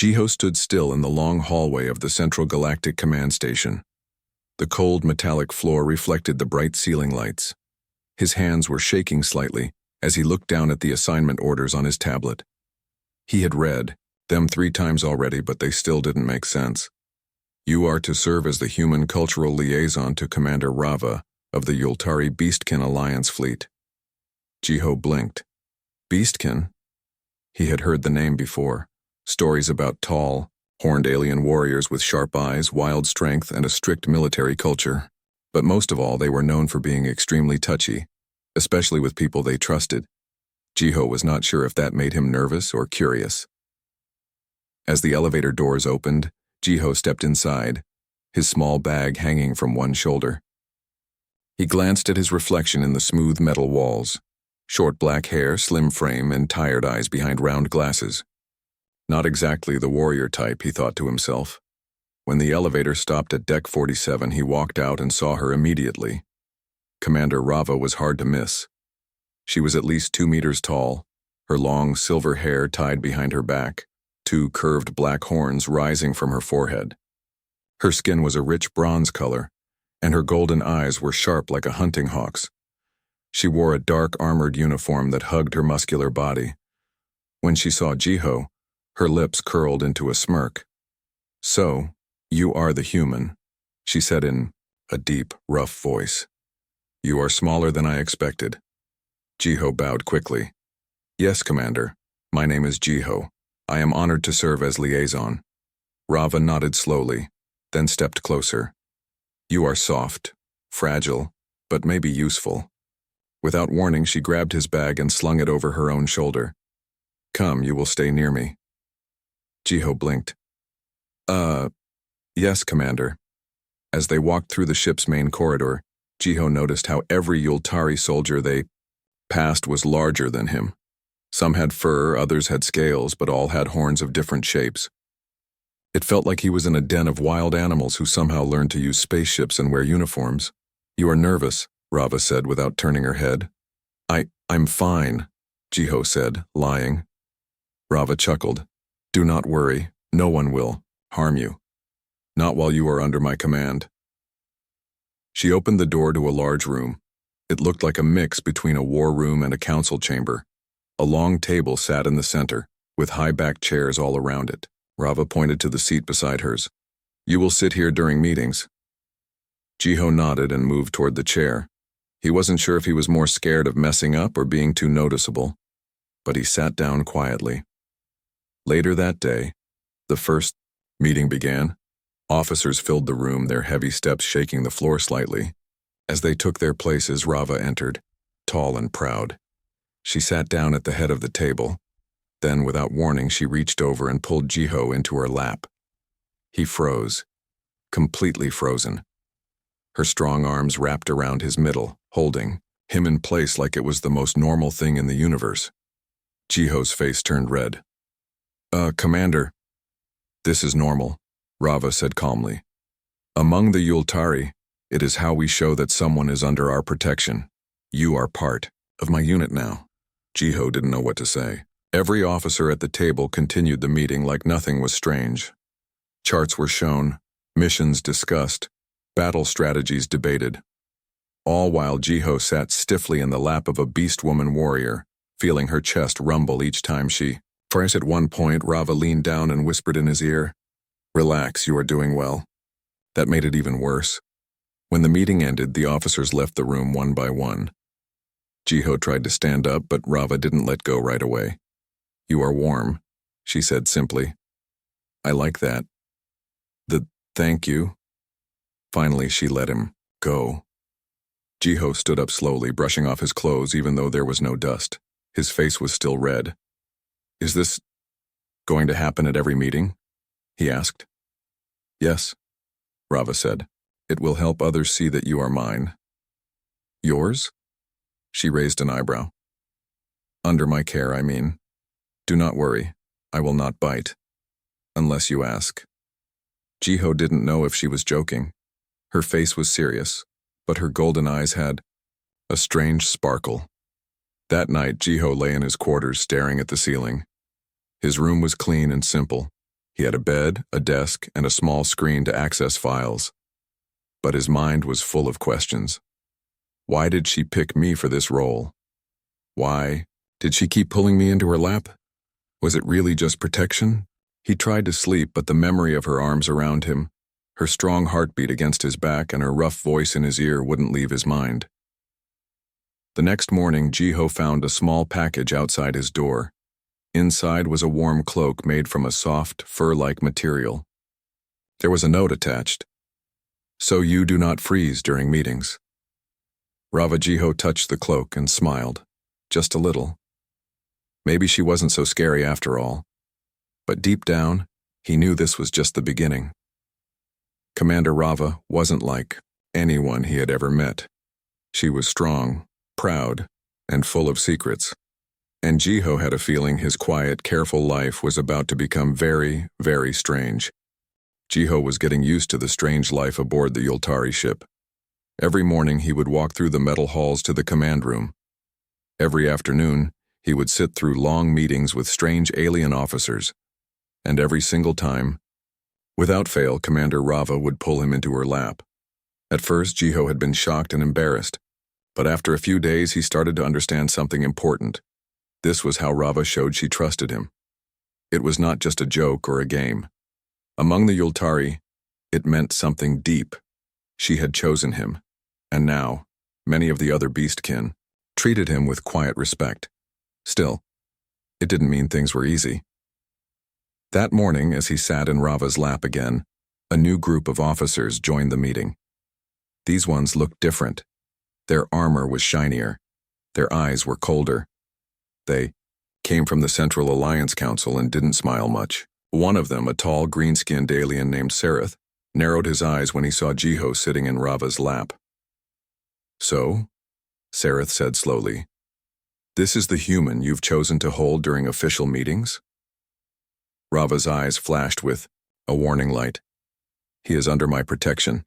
Jiho stood still in the long hallway of the Central Galactic Command Station. The cold metallic floor reflected the bright ceiling lights. His hands were shaking slightly as he looked down at the assignment orders on his tablet. He had read them 3 times already, but they still didn't make sense. You are to serve as the human cultural liaison to Commander Rava of the Yultari Beastkin Alliance fleet. Jiho blinked. Beastkin? He had heard the name before. Stories about tall, horned alien warriors with sharp eyes, wild strength, and a strict military culture. But most of all, they were known for being extremely touchy, especially with people they trusted. Jiho was not sure if that made him nervous or curious. As the elevator doors opened, Jiho stepped inside, his small bag hanging from one shoulder. He glanced at his reflection in the smooth metal walls. Short black hair, slim frame, and tired eyes behind round glasses. Not exactly the warrior type, he thought to himself. When the elevator stopped at Deck 47, he walked out and saw her immediately. Commander Rava was hard to miss. She was at least 2 meters tall, her long silver hair tied behind her back, 2 curved black horns rising from her forehead. Her skin was a rich bronze color, and her golden eyes were sharp like a hunting hawk's. She wore a dark armored uniform that hugged her muscular body. When she saw Jiho, her lips curled into a smirk. "So, you are the human," she said in a deep, rough voice. "You are smaller than I expected." Jiho bowed quickly. "Yes, Commander. My name is Jiho. I am honored to serve as liaison." Rava nodded slowly, then stepped closer. "You are soft, fragile, but maybe useful." Without warning, she grabbed his bag and slung it over her own shoulder. "Come, you will stay near me." Jiho blinked. Yes, Commander." As they walked through the ship's main corridor, Jiho noticed how every Yultari soldier they passed was larger than him. Some had fur, others had scales, but all had horns of different shapes. It felt like he was in a den of wild animals who somehow learned to use spaceships and wear uniforms. "You are nervous," Rava said without turning her head. I'm fine," Jiho said, lying. Rava chuckled. "Do not worry. No one will harm you. Not while you are under my command." She opened the door to a large room. It looked like a mix between a war room and a council chamber. A long table sat in the center, with high-backed chairs all around it. Rava pointed to the seat beside hers. "You will sit here during meetings." Jiho nodded and moved toward the chair. He wasn't sure if he was more scared of messing up or being too noticeable, but he sat down quietly. Later that day, the first meeting began. Officers filled the room, their heavy steps shaking the floor slightly. As they took their places, Rava entered, tall and proud. She sat down at the head of the table. Then, without warning, she reached over and pulled Jiho into her lap. He froze, completely frozen. Her strong arms wrapped around his middle, holding him in place like it was the most normal thing in the universe. Jiho's face turned red. Commander." "This is normal," Rava said calmly. "Among the Yultari, it is how we show that someone is under our protection. You are part of my unit now." Jiho didn't know what to say. Every officer at the table continued the meeting like nothing was strange. Charts were shown, missions discussed, battle strategies debated. All while Jiho sat stiffly in the lap of a Beastwoman warrior, feeling her chest rumble each time she pressed. At one point, Rava leaned down and whispered in his ear, "Relax, you are doing well." That made it even worse. When the meeting ended, the officers left the room one by one. Jiho tried to stand up, but Rava didn't let go right away. "You are warm," she said simply. "I like that." Thank you." Finally, she let him go. Jiho stood up slowly, brushing off his clothes even though there was no dust. His face was still red. "Is this going to happen at every meeting?" he asked. "Yes," Rava said. "It will help others see that you are mine." "Yours?" She raised an eyebrow. "Under my care, I mean. Do not worry. I will not bite. Unless you ask." Jiho didn't know if she was joking. Her face was serious, but her golden eyes had a strange sparkle. That night, Jiho lay in his quarters staring at the ceiling. His room was clean and simple. He had a bed, a desk, and a small screen to access files. But his mind was full of questions. Why did she pick me for this role? Why did she keep pulling me into her lap? Was it really just protection? He tried to sleep, but the memory of her arms around him, her strong heartbeat against his back, and her rough voice in his ear wouldn't leave his mind. The next morning, Jiho found a small package outside his door. Inside was a warm cloak made from a soft, fur-like material. There was a note attached. "So you do not freeze during meetings." Jiho touched the cloak and smiled. Just a little. Maybe she wasn't so scary after all. But deep down, he knew this was just the beginning. Commander Rava wasn't like anyone he had ever met. She was strong, proud, and full of secrets. And Jiho had a feeling his quiet, careful life was about to become very, very strange. Jiho was getting used to the strange life aboard the Yultari ship. Every morning he would walk through the metal halls to the command room. Every afternoon, he would sit through long meetings with strange alien officers. And every single time, without fail, Commander Rava would pull him into her lap. At first, Jiho had been shocked and embarrassed. But after a few days, he started to understand something important. This was how Rava showed she trusted him. It was not just a joke or a game. Among the Yultari, it meant something deep. She had chosen him, and now, many of the other beastkin treated him with quiet respect. Still, it didn't mean things were easy. That morning, as he sat in Rava's lap again, a new group of officers joined the meeting. These ones looked different. Their armor was shinier. Their eyes were colder. They came from the Central Alliance Council and didn't smile much. One of them, a tall, green-skinned alien named Sareth, narrowed his eyes when he saw Jiho sitting in Rava's lap. "So," Sareth said slowly, "this is the human you've chosen to hold during official meetings?" Rava's eyes flashed with a warning light. "He is under my protection."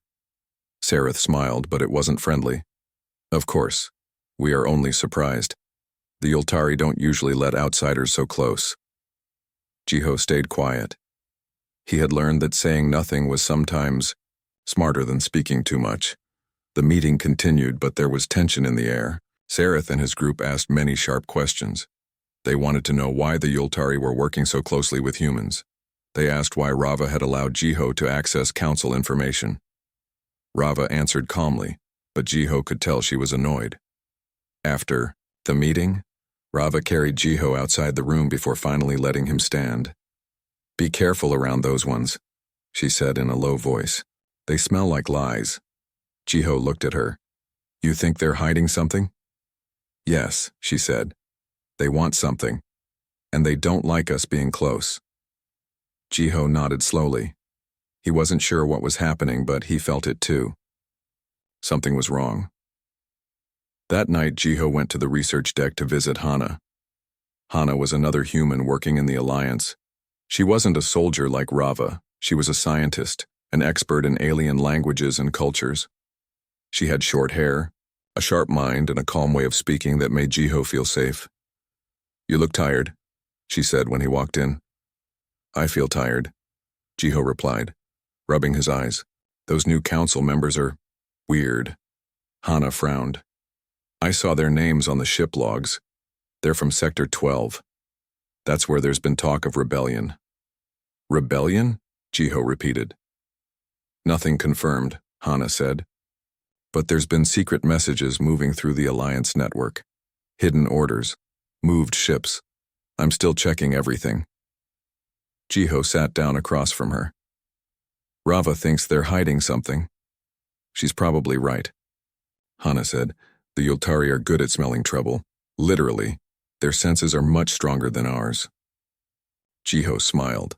Sareth smiled, but it wasn't friendly. "Of course. We are only surprised. The Yultari don't usually let outsiders so close." Jiho stayed quiet. He had learned that saying nothing was sometimes smarter than speaking too much. The meeting continued, but there was tension in the air. Sareth and his group asked many sharp questions. They wanted to know why the Yultari were working so closely with humans. They asked why Rava had allowed Jiho to access council information. Rava answered calmly, but Jiho could tell she was annoyed. After the meeting, Rava carried Jiho outside the room before finally letting him stand. "Be careful around those ones," she said in a low voice. "They smell like lies." Jiho looked at her. "You think they're hiding something?" "Yes," she said. "They want something, and they don't like us being close." Jiho nodded slowly. He wasn't sure what was happening, but he felt it too. Something was wrong. That night, Jiho went to the research deck to visit Hana. Hana was another human working in the Alliance. She wasn't a soldier like Rava. She was a scientist, an expert in alien languages and cultures. She had short hair, a sharp mind, and a calm way of speaking that made Jiho feel safe. "You look tired," she said when he walked in. "I feel tired," Jiho replied, rubbing his eyes. "Those new council members are weird." Hana frowned. "I saw their names on the ship logs. They're from Sector 12. That's where there's been talk of rebellion." "Rebellion?" Jiho repeated. "Nothing confirmed," Hana said. "But there's been secret messages moving through the Alliance network. Hidden orders. Moved ships. I'm still checking everything." Jiho sat down across from her. "Rava thinks they're hiding something." "She's probably right," Hana said. "The Yultari are good at smelling trouble. Literally, their senses are much stronger than ours." Jiho smiled.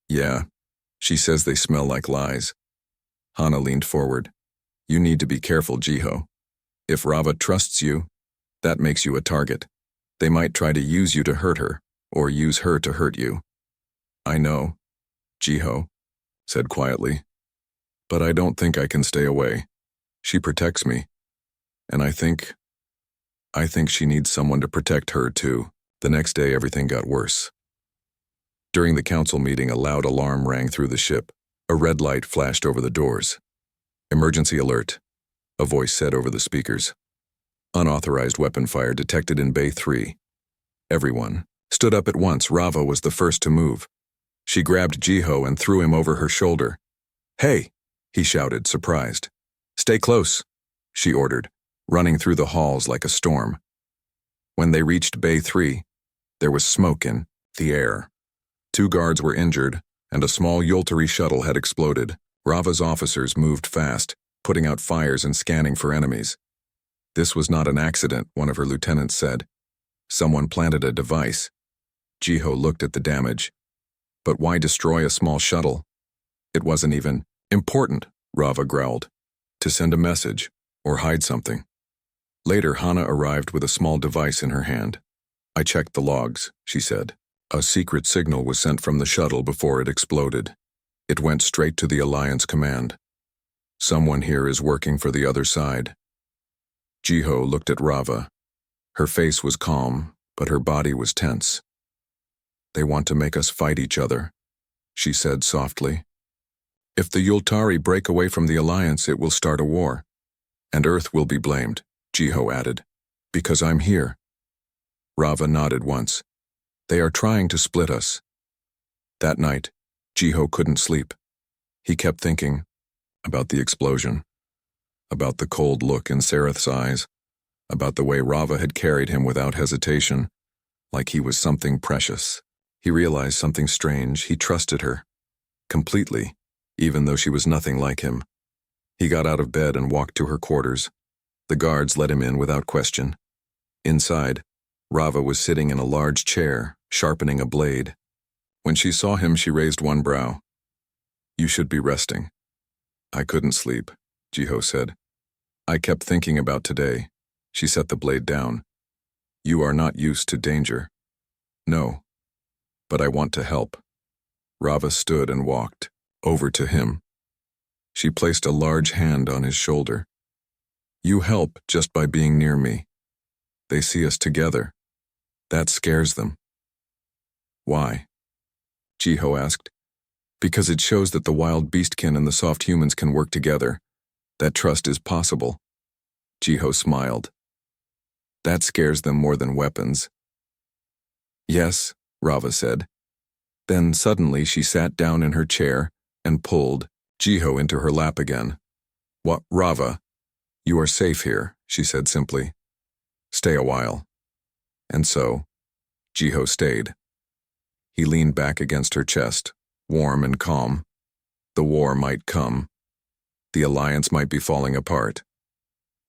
"Yeah, she says they smell like lies." Hana leaned forward. "You need to be careful, Jiho. If Rava trusts you, that makes you a target. They might try to use you to hurt her, or use her to hurt you." "I know," Jiho said quietly. "But I don't think I can stay away. She protects me. And I think she needs someone to protect her too." The next day, everything got worse. During the council meeting, a loud alarm rang through the ship. A red light flashed over the doors. "Emergency alert," a voice said over the speakers. "Unauthorized weapon fire detected in Bay 3. Everyone stood up at once. Rava was the first to move. She grabbed Jiho and threw him over her shoulder. "Hey!" he shouted, surprised. "Stay close," she ordered, running through the halls like a storm. When they reached Bay 3, there was smoke in the air. 2 guards were injured, and a small Yultari shuttle had exploded. Rava's officers moved fast, putting out fires and scanning for enemies. "This was not an accident," one of her lieutenants said. "Someone planted a device." Jiho looked at the damage. "But why destroy a small shuttle?" "It wasn't even important," Rava growled. "To send a message, or hide something." Later, Hana arrived with a small device in her hand. "I checked the logs," she said. "A secret signal was sent from the shuttle before it exploded. It went straight to the Alliance command. Someone here is working for the other side." Jiho looked at Rava. Her face was calm, but her body was tense. "They want to make us fight each other," she said softly. "If the Yultari break away from the Alliance, it will start a war. And Earth will be blamed," Jiho added. "Because I'm here." Rava nodded once. "They are trying to split us." That night, Jiho couldn't sleep. He kept thinking about the explosion, about the cold look in Sareth's eyes, about the way Rava had carried him without hesitation, like he was something precious. He realized something strange. He trusted her, completely, even though she was nothing like him. He got out of bed and walked to her quarters. The guards let him in without question. Inside, Rava was sitting in a large chair, sharpening a blade. When she saw him, she raised one brow. "You should be resting." "I couldn't sleep," Jiho said. "I kept thinking about today." She set the blade down. "You are not used to danger." "No, but I want to help." Rava stood and walked over to him. She placed a large hand on his shoulder. "You help just by being near me. They see us together. That scares them." "Why?" Jiho asked. "Because it shows that the wild beastkin and the soft humans can work together. That trust is possible." Jiho smiled. "That scares them more than weapons." "Yes," Rava said. Then suddenly she sat down in her chair and pulled Jiho into her lap again. "What, Rava? You are safe here," she said simply. "Stay a while." And so, Jiho stayed. He leaned back against her chest, warm and calm. The war might come. The Alliance might be falling apart.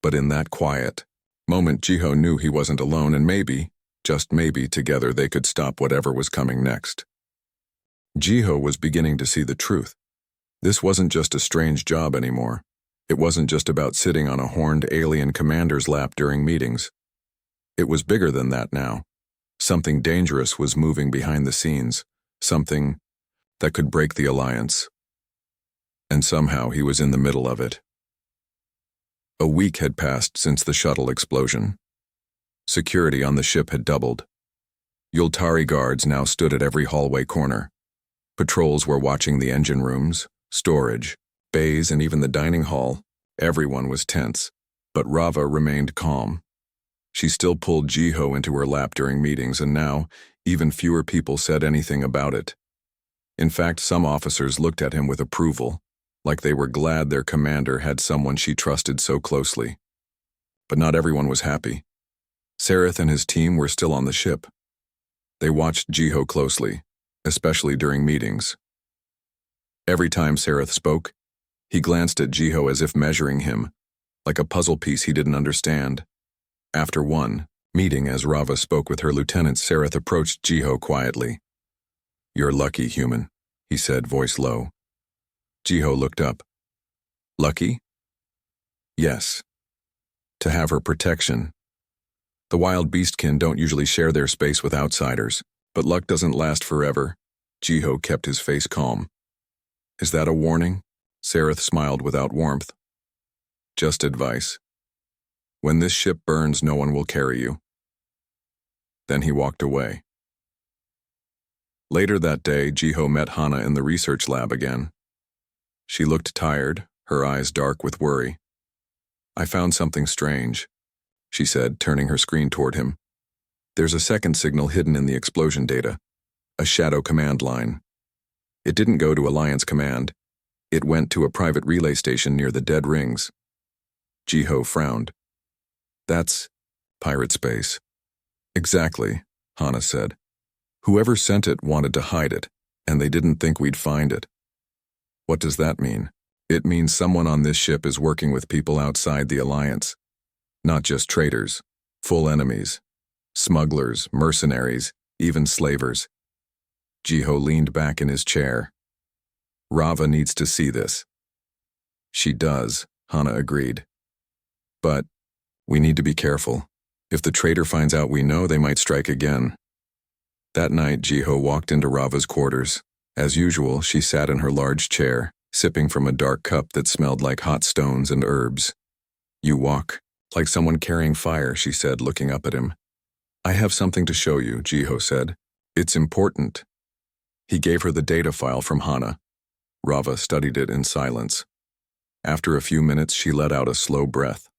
But in that quiet moment, Jiho knew he wasn't alone, and maybe, just maybe, together they could stop whatever was coming next. Jiho was beginning to see the truth. This wasn't just a strange job anymore. It wasn't just about sitting on a horned alien commander's lap during meetings. It was bigger than that now. Something dangerous was moving behind the scenes, something that could break the Alliance. And somehow he was in the middle of it. A week had passed since the shuttle explosion. Security on the ship had doubled. Yultari guards now stood at every hallway corner. Patrols were watching the engine rooms, storage, bays, and even the dining hall. Everyone was tense, but Rava remained calm. She still pulled Jiho into her lap during meetings, and now even fewer people said anything about it. In fact, some officers looked at him with approval, like they were glad their commander had someone she trusted so closely. But not everyone was happy. Sareth and his team were still on the ship. They watched Jiho closely, especially during meetings. Every time Sareth spoke, he glanced at Jiho as if measuring him, like a puzzle piece he didn't understand. After one meeting, as Rava spoke with her lieutenants, Sareth approached Jiho quietly. "You're lucky, human," he said, voice low. Jiho looked up. "Lucky?" "Yes. To have her protection. The wild beastkin don't usually share their space with outsiders, but luck doesn't last forever." Jiho kept his face calm. "Is that a warning?" Sareth smiled without warmth. "Just advice. When this ship burns, no one will carry you." Then he walked away. Later that day, Jiho met Hana in the research lab again. She looked tired, her eyes dark with worry. "I found something strange," she said, turning her screen toward him. "There's a second signal hidden in the explosion data, a shadow command line. It didn't go to Alliance Command. It went to a private relay station near the dead rings." Jiho frowned. "That's pirate space." "Exactly," Hana said. "Whoever sent it wanted to hide it, and they didn't think we'd find it." "What does that mean?" "It means someone on this ship is working with people outside the Alliance. Not just traitors, full enemies. Smugglers, mercenaries, even slavers." Jiho leaned back in his chair. "Rava needs to see this." "She does," Hana agreed. "But we need to be careful. If the traitor finds out we know, they might strike again." That night, Jiho walked into Rava's quarters. As usual, she sat in her large chair, sipping from a dark cup that smelled like hot stones and herbs. "You walk like someone carrying fire," she said, looking up at him. "I have something to show you," Jiho said. "It's important." He gave her the data file from Hana. Rava studied it in silence. After a few minutes, she let out a slow breath.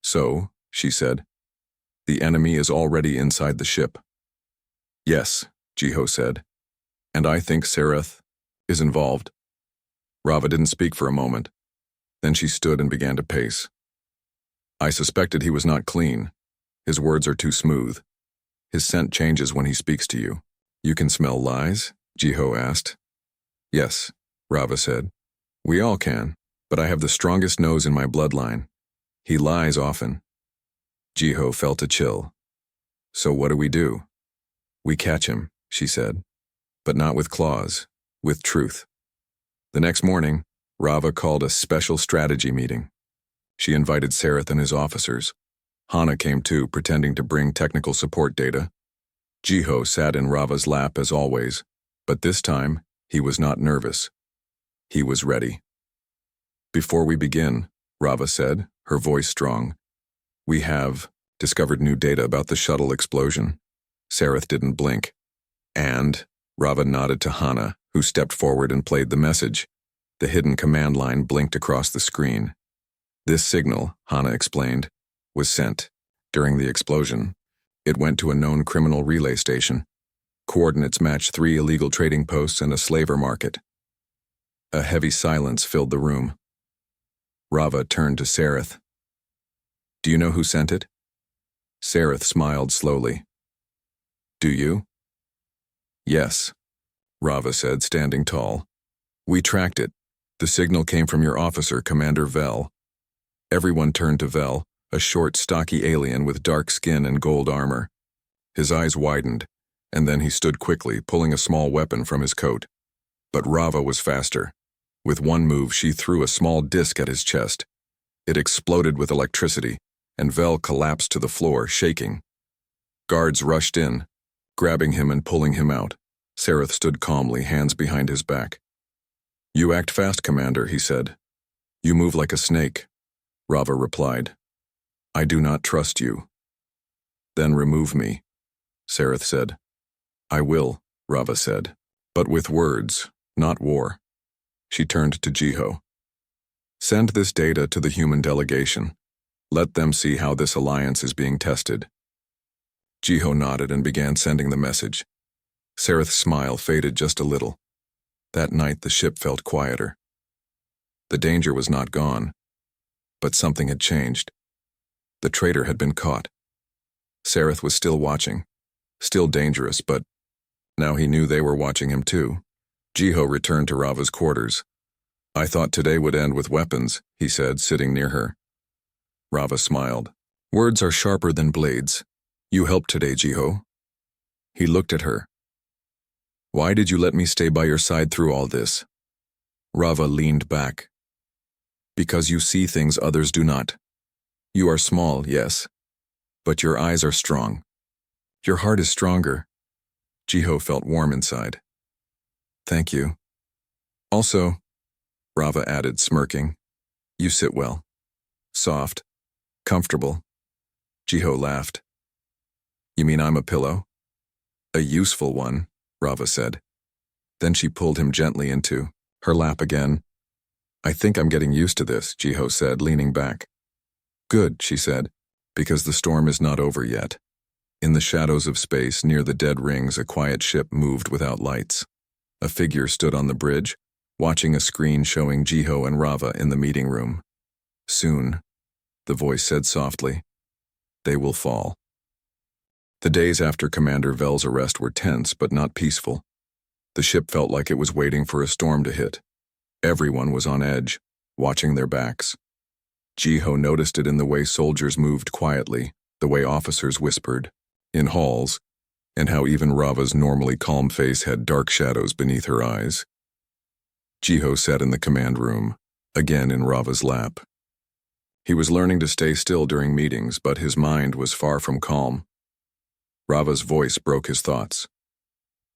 "So," she said, "the enemy is already inside the ship." "Yes," Jiho said, "and I think Sereth is involved." Rava didn't speak for a moment. Then she stood and began to pace. "I suspected he was not clean. His words are too smooth. His scent changes when he speaks to you." "You can smell lies?" Jiho asked. "Yes," Rava said. "We all can, but I have the strongest nose in my bloodline. He lies often." Jiho felt a chill. "So what do we do?" "We catch him," she said. "But not with claws, with truth." The next morning, Rava called a special strategy meeting. She invited Sereth and his officers. Hana came too, pretending to bring technical support data. Jiho sat in Rava's lap as always, but this time, he was not nervous. He was ready. "Before we begin," Rava said, her voice strong, "we have discovered new data about the shuttle explosion." Sereth didn't blink. "And," Rava nodded to Hana, who stepped forward and played the message. The hidden command line blinked across the screen. "This signal," Hana explained, "was sent during the explosion. It went to a known criminal relay station. Coordinates match 3 illegal trading posts and a slaver market." A heavy silence filled the room. Rava turned to Sereth. "Do you know who sent it?" Sereth smiled slowly. "Do you?" "Yes," Rava said, standing tall. "We tracked it. The signal came from your officer, Commander Vel." Everyone turned to Vel, a short, stocky alien with dark skin and gold armor. His eyes widened, and then he stood quickly, pulling a small weapon from his coat. But Rava was faster. With one move, she threw a small disc at his chest. It exploded with electricity, and Vel collapsed to the floor, shaking. Guards rushed in, grabbing him and pulling him out. Sereth stood calmly, hands behind his back. "You act fast, Commander," he said. "You move like a snake," Rava replied. "I do not trust you." "Then remove me," Sereth said. "I will," Rava said, "but with words, not war." She turned to Jiho. "Send this data to the human delegation. Let them see how this alliance is being tested." Jiho nodded and began sending the message. Sereth's smile faded just a little. That night the ship felt quieter. The danger was not gone, but something had changed. The traitor had been caught. Sereth was still watching, still dangerous, but now he knew they were watching him too. Jiho returned to Rava's quarters. "I thought today would end with weapons," he said, sitting near her. Rava smiled. "Words are sharper than blades. You helped today, Jiho." He looked at her. "Why did you let me stay by your side through all this?" Rava leaned back. "Because you see things others do not. You are small, yes, but your eyes are strong. Your heart is stronger." Jiho felt warm inside. "Thank you. Also," Rava added, smirking, "you sit well. Soft. Comfortable." Jiho laughed. "You mean I'm a pillow?" "A useful one," Rava said. Then she pulled him gently into her lap again. I think I'm getting used to this, Jiho said, leaning back. Good, she said, because the storm is not over yet. In the shadows of space near the dead rings, a quiet ship moved without lights. A figure stood on the bridge, watching a screen showing Jiho and Rava in the meeting room. Soon, the voice said softly, they will fall. The days after Commander Vel's arrest were tense but not peaceful. The ship felt like it was waiting for a storm to hit. Everyone was on edge, watching their backs. Jiho noticed it in the way soldiers moved quietly, the way officers whispered, in halls, and how even Rava's normally calm face had dark shadows beneath her eyes. Jiho sat in the command room, again in Rava's lap. He was learning to stay still during meetings, but his mind was far from calm. Rava's voice broke his thoughts.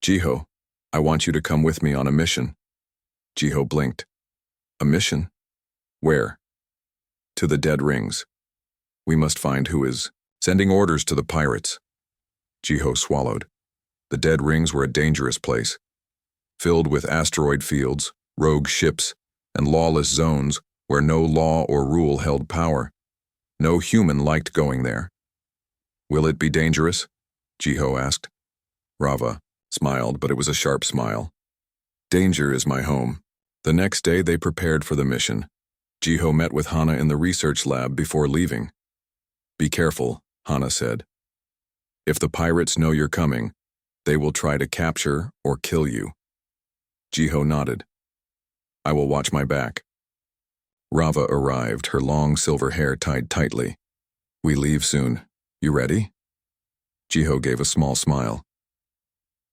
Jiho, I want you to come with me on a mission. Jiho blinked. A mission? Where? To the dead rings. We must find who is sending orders to the pirates. Jiho swallowed. The dead rings were a dangerous place, filled with asteroid fields, rogue ships, and lawless zones where no law or rule held power. No human liked going there. Will it be dangerous? Jiho asked. Rava smiled, but it was a sharp smile. Danger is my home. The next day they prepared for the mission. Jiho met with Hana in the research lab before leaving. Be careful, Hana said. If the pirates know you're coming, they will try to capture or kill you. Jiho nodded. I will watch my back. Rava arrived, her long silver hair tied tightly. We leave soon. You ready? Jiho gave a small smile.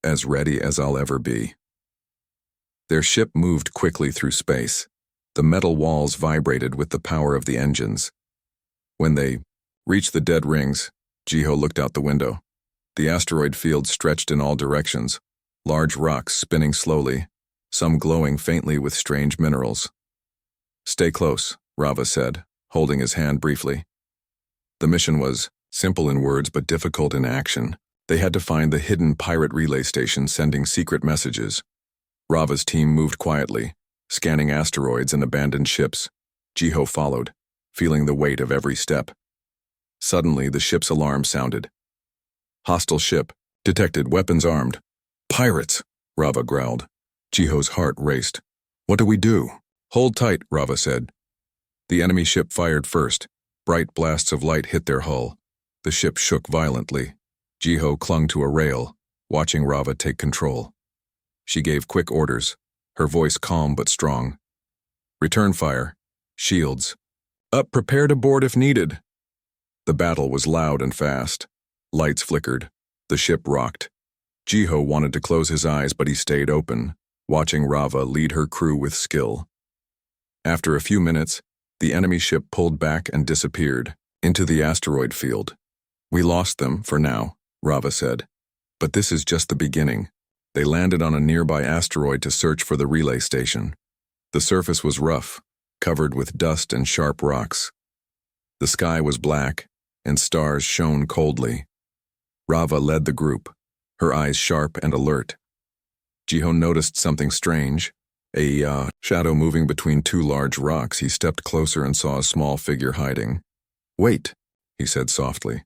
As ready as I'll ever be. Their ship moved quickly through space. The metal walls vibrated with the power of the engines. When they reached the dead rings, Jiho looked out the window. The asteroid field stretched in all directions, large rocks spinning slowly, some glowing faintly with strange minerals. Stay close, Rava said, holding his hand briefly. The mission was simple in words but difficult in action. They had to find the hidden pirate relay station sending secret messages. Rava's team moved quietly, scanning asteroids and abandoned ships. Jiho followed, feeling the weight of every step. Suddenly, the ship's alarm sounded. Hostile ship, detected, weapons armed. Pirates, Rava growled. Jiho's heart raced. What do we do? Hold tight, Rava said. The enemy ship fired first. Bright blasts of light hit their hull. The ship shook violently. Jiho clung to a rail, watching Rava take control. She gave quick orders, her voice calm but strong. Return fire. Shields. Up, prepare to board if needed. The battle was loud and fast. Lights flickered. The ship rocked. Jiho wanted to close his eyes, but he stayed open, watching Rava lead her crew with skill. After a few minutes, the enemy ship pulled back and disappeared into the asteroid field. We lost them for now, Rava said. But this is just the beginning. They landed on a nearby asteroid to search for the relay station. The surface was rough, covered with dust and sharp rocks. The sky was black, and stars shone coldly. Rava led the group, her eyes sharp and alert. Jiho noticed something strange. A shadow moving between two large rocks. He stepped closer and saw a small figure hiding. Wait, he said softly.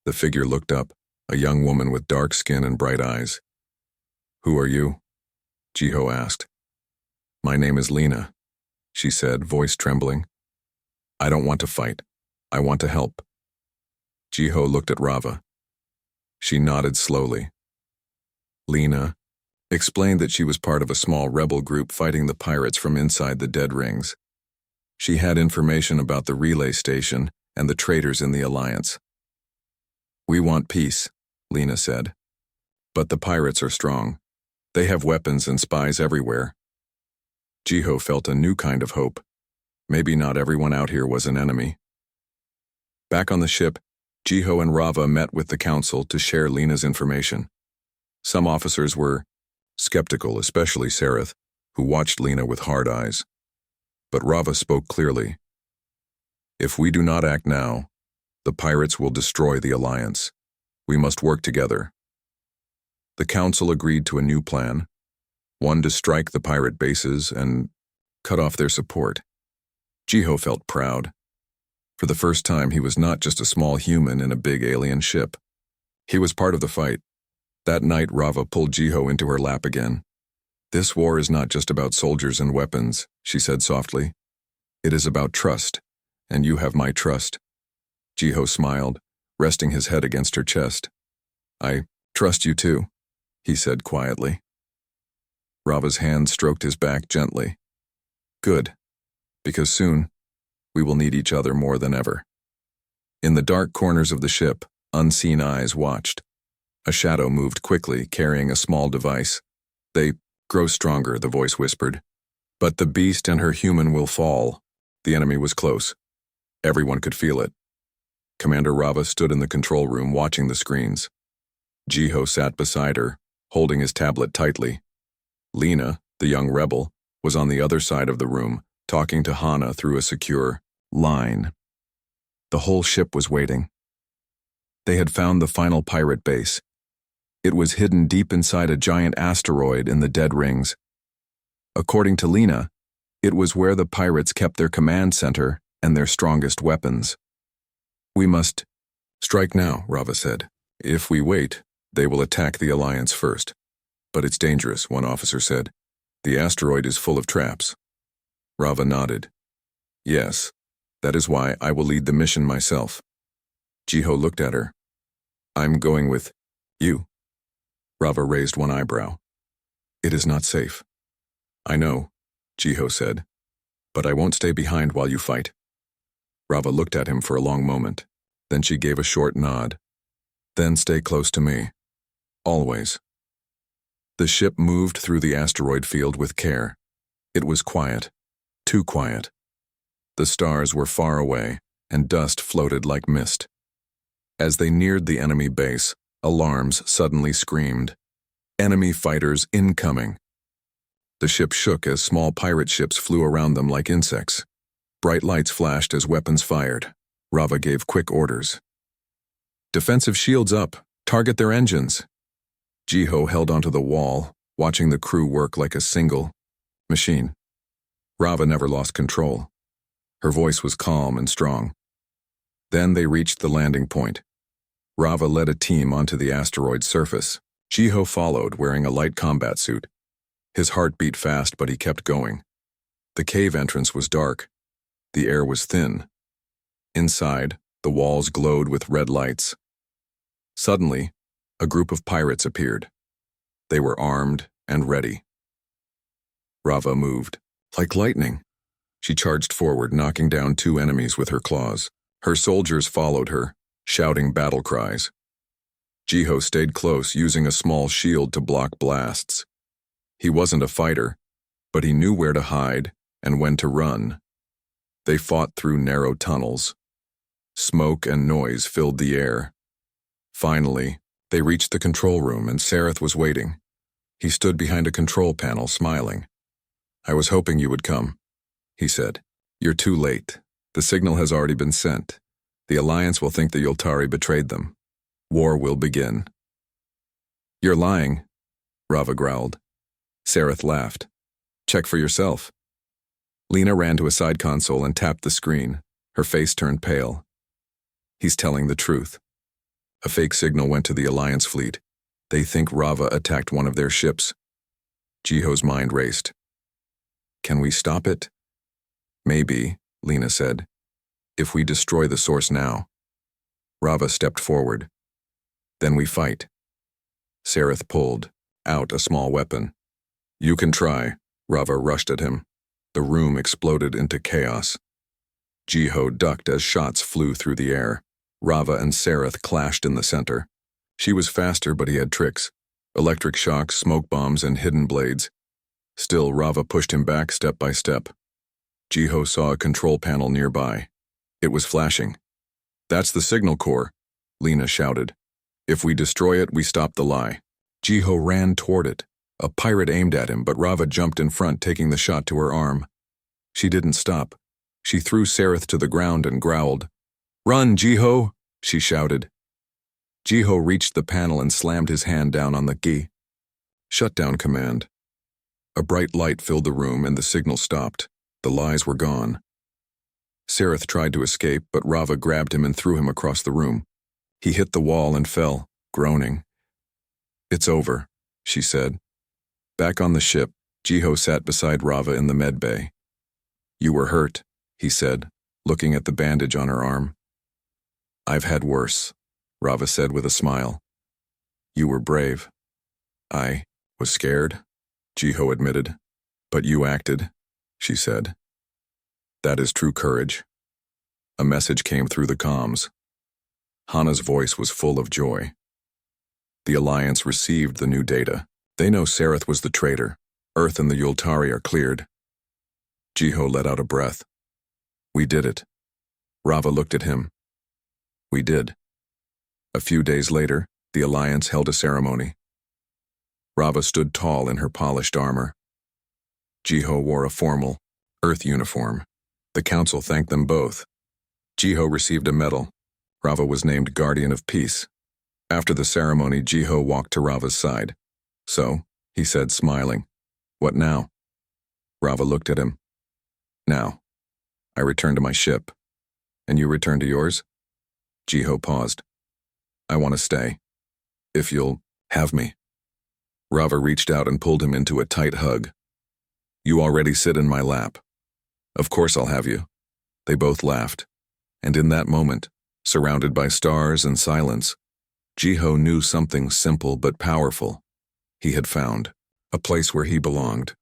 The figure looked up, a young woman with dark skin and bright eyes. Who are you? Jiho asked. My name is Lena, she said, voice trembling. I don't want to fight. I want to help. Jiho looked at Rava. She nodded slowly. Lena explained that she was part of a small rebel group fighting the pirates from inside the dead rings. She had information about the relay station and the traitors in the alliance. We want peace, Lena said. But the pirates are strong. They have weapons and spies everywhere. Jiho felt a new kind of hope. Maybe not everyone out here was an enemy. Back on the ship, Jiho and Rava met with the council to share Lena's information. Some officers were skeptical, especially Sareth, who watched Lena with hard eyes. But Rava spoke clearly. If we do not act now, the pirates will destroy the alliance. We must work together. The council agreed to a new plan, one to strike the pirate bases and cut off their support. Jiho felt proud. For the first time, he was not just a small human in a big alien ship. He was part of the fight. That night, Rava pulled Jiho into her lap again. "This war is not just about soldiers and weapons," she said softly. "It is about trust, and you have my trust." Jiho smiled, resting his head against her chest. "I trust you too," he said quietly. Rava's hand stroked his back gently. "Good, because soon we will need each other more than ever." In the dark corners of the ship, unseen eyes watched. A shadow moved quickly, carrying a small device. "They grow stronger," the voice whispered. "But the beast and her human will fall." The enemy was close. Everyone could feel it. Commander Rava stood in the control room watching the screens. Jiho sat beside her, holding his tablet tightly. Lena, the young rebel, was on the other side of the room, talking to Hana through a secure line. The whole ship was waiting. They had found the final pirate base. It was hidden deep inside a giant asteroid in the dead rings. According to Lena, it was where the pirates kept their command center and their strongest weapons. "We must strike now," Rava said. "If we wait, they will attack the Alliance first." "But it's dangerous," one officer said. "The asteroid is full of traps." Rava nodded. "Yes, that is why I will lead the mission myself." Jiho looked at her. "I'm going with you." Rava raised one eyebrow. "It is not safe." "I know," Jiho said, "but I won't stay behind while you fight." Rava looked at him for a long moment. Then she gave a short nod. "Then stay close to me. Always." The ship moved through the asteroid field with care. It was quiet. Too quiet. The stars were far away, and dust floated like mist. As they neared the enemy base, alarms suddenly screamed. "Enemy fighters incoming!" The ship shook as small pirate ships flew around them like insects. Bright lights flashed as weapons fired. Rava gave quick orders. "Defensive shields up! Target their engines!" Jiho held onto the wall, watching the crew work like a single machine. Rava never lost control. Her voice was calm and strong. Then they reached the landing point. Rava led a team onto the asteroid's surface. Jiho followed, wearing a light combat suit. His heart beat fast, but he kept going. The cave entrance was dark. The air was thin. Inside, the walls glowed with red lights. Suddenly, a group of pirates appeared. They were armed and ready. Rava moved. Like lightning, she charged forward, knocking down two enemies with her claws. Her soldiers followed her, shouting battle cries. Jiho stayed close, using a small shield to block blasts. He wasn't a fighter, but he knew where to hide and when to run. They fought through narrow tunnels. Smoke and noise filled the air. Finally, they reached the control room and Sareth was waiting. He stood behind a control panel, smiling. "I was hoping you would come," he said. "You're too late. The signal has already been sent. The Alliance will think the Yultari betrayed them. War will begin." "You're lying," Rava growled. Sareth laughed. "Check for yourself." Lena ran to a side console and tapped the screen. Her face turned pale. "He's telling the truth." A fake signal went to the Alliance fleet. They think Rava attacked one of their ships. Jiho's mind raced. "Can we stop it?" "Maybe," Lena said, "if we destroy the source now." Rava stepped forward. "Then we fight." Sareth pulled out a small weapon. "You can try." Rava rushed at him. The room exploded into chaos. Jiho ducked as shots flew through the air. Rava and Sareth clashed in the center. She was faster, but he had tricks. Electric shocks, smoke bombs, and hidden blades. Still, Rava pushed him back step by step. Jiho saw a control panel nearby. It was flashing. "That's the signal core," Lena shouted. "If we destroy it, we stop the lie." Jiho ran toward it. A pirate aimed at him, but Rava jumped in front, taking the shot to her arm. She didn't stop. She threw Sareth to the ground and growled. "Run, Jiho!" she shouted. Jiho reached the panel and slammed his hand down on the key. Shutdown command. A bright light filled the room and the signal stopped. The lies were gone. Sareth tried to escape, but Rava grabbed him and threw him across the room. He hit the wall and fell, groaning. "It's over," she said. Back on the ship, Jiho sat beside Rava in the med bay. "You were hurt," he said, looking at the bandage on her arm. "I've had worse," Rava said with a smile. "You were brave." "I was scared," Jiho admitted. "But you acted," she said. "That is true courage." A message came through the comms. Hana's voice was full of joy. The Alliance received the new data. They know Sareth was the traitor. Earth and the Yultari are cleared. Jiho let out a breath. "We did it." Rava looked at him. "We did." A few days later, the Alliance held a ceremony. Rava stood tall in her polished armor. Jiho wore a formal, Earth uniform. The Council thanked them both. Jiho received a medal. Rava was named Guardian of Peace. After the ceremony, Jiho walked to Rava's side. "So," he said, smiling. "What now?" Rava looked at him. "Now, I return to my ship. And you return to yours?" Jiho paused. "I want to stay. If you'll have me." Rava reached out and pulled him into a tight hug. "You already sit in my lap. Of course I'll have you." They both laughed. And in that moment, surrounded by stars and silence, Jiho knew something simple but powerful. He had found a place where he belonged.